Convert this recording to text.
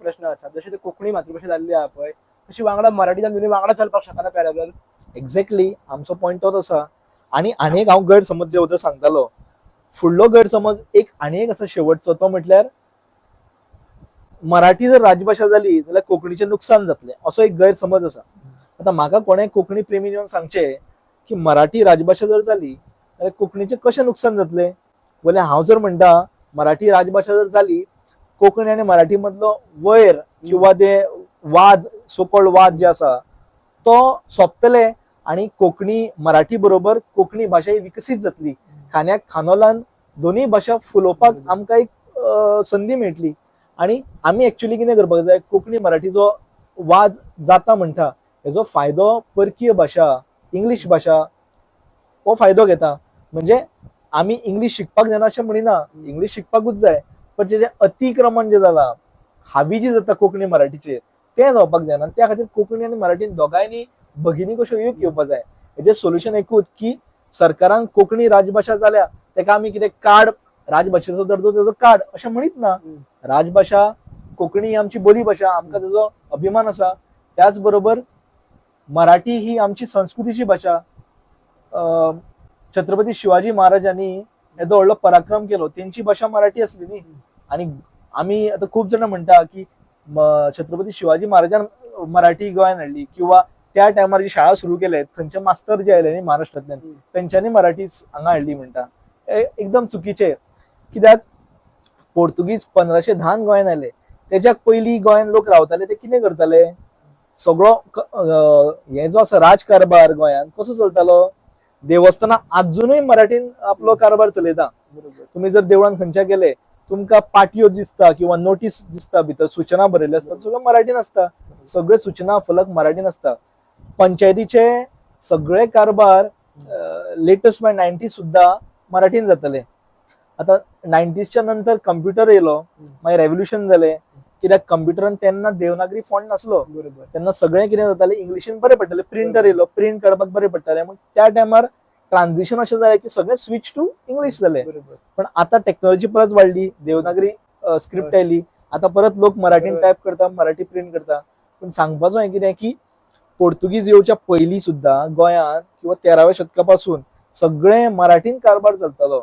प्रश्न आसा जशें ते कोंकणी मातृभाषा जाल्ली आहा पळय तशी वांगडा मराठीच्यान दोनी वांगडा चलपाक शकना पॅरलल. एक्झॅक्टली आमचो पॉयंट तोच आसा. आणि एक हांव गैरसमज जे सांगतालो, फुडलो गैरसमज आनी एक आसा शेवटचो, तो म्हटल्यार मराठी जर राजभाषा जाली जाल्यार कोंकणीचें नुकसान जातलें असो एक गैरसमज आसा. आता म्हाका कोणें कोंकणी प्रेमी येवन सांगचें की मराठी राजभाषा जर जाली जाल्यार कोंकणीचें कशें नुकसान जातलें. बोले हांव जर म्हणटा मराठी राजभाषा जर जाली, कोंकणी आनी मराठी मदलो वयर किंवा ते वाद, सोकॉल्ड वाद जे आसा तो सोंपतले आणि कोंकणी मराठी बरोबर कोंकणी भाशा ही विकसीत जातली. खांद्याक खांदो लावन दोनूय भाशा फुलोवपाक आमकां एक संदी मेळटली. आणि आमी एक्चुअली कितें करपाक जाय, कोंकणी मराठी जो वाद जाता म्हणटा हेजो फायदो परकीय भाशा, इंग्लीश भाशा हो फायदो घेता. म्हणजे आमी इंग्लीश शिकपाक जायना अशें म्हणिना, इंग्लीश शिकपाकूच जाय, पण जे अतिक्रमण जे जाला, हावी जी जाता कोंकणी मराठीचेर तें जावपाक जायना. त्या खातीर कोंकणी आनी मराठीन दोगांयनी भगिनी कश्यो येवपाक जाय. हेजें सोल्युशन एकूच की सरकारान कोंकणी राजभाषा जाल्या तेका आमी कितें काड, राजभाशेचो दर्जो तेजो काड अशें म्हणीत ना. राजभाषा कोंकणी ही आमची बोली भाशा, आमकां तेजो अभिमान आसा. त्याच बरोबर मराठी ही आमची संस्कृतीची भाशा. छत्रपती शिवाजी महाराजांनी येदो व्हडलो पराक्रम केलो, तेंची भाशा मराठी आसली न्ही. आणि आमी आतां खूब जाणां म्हणटा की छत्रपती शिवाजी महाराजान मराठी गोंयान हाडली, किंवा त्या टायमार जी शाळा सुरू केले थंयचे मास्तर जे आयले न्ही महाराष्ट्रांतल्यान तेंच्यांनी मराठी हांगा हाडली म्हणटा. एकदम चुकीचे. कित्याक पोर्तुगीज 1510 गोंयान आयले, तेज्या पयलीं गोंयान लोक रावताले ते कितें करताले, सगळो हे जो आसा राजकारभार गोंयान कसो चलतालो, देवस्थानां आजुनूय मराठीन आपलो कारभार चलयता. तुम्ही जर देवळान खंयच्या गेले तुमकां पाटयो दिसता किंवा नोटीस दिसता, भितर सूचना बरयल्यो आसता, सगळ्यो मराठीन आसता. सगळे सूचना फलक मराठीन आसता. पंचायतीचे सगळे कारभार लेटेस्ट म्हणजे 90s सुद्धा मराठीन जातले. आता 90sच्या नंतर कंप्युटर येयलो, मागीर रेव्होल्युशन जालें. कित्याक कंप्युटरान तेन्ना देवनागरी फॉन्ट नासलो, तेन्ना सगळें कितें जातालें इंग्लिशीन बरें पडटालें. प्रिंटर येयलो, प्रिंट काडपाक बरें पडटालें. मग त्या टायमार ट्रान्झिशन अशें जालें की सगळें स्विच टू इंग्लीश जालें. पण आता टेक्नॉलॉजी परत वाडली, देवनागरी स्क्रिप्ट आयली, आता परत लोक मराठीन टायप करता, मराठी प्रिंट करता. पण सांगपाचो हें कितें की पोर्तुगीज येवच्या पयलीं सुद्धा गोंयान किंवा 13व्या शतकापासून सगळें मराठीन कारभार चलतालो.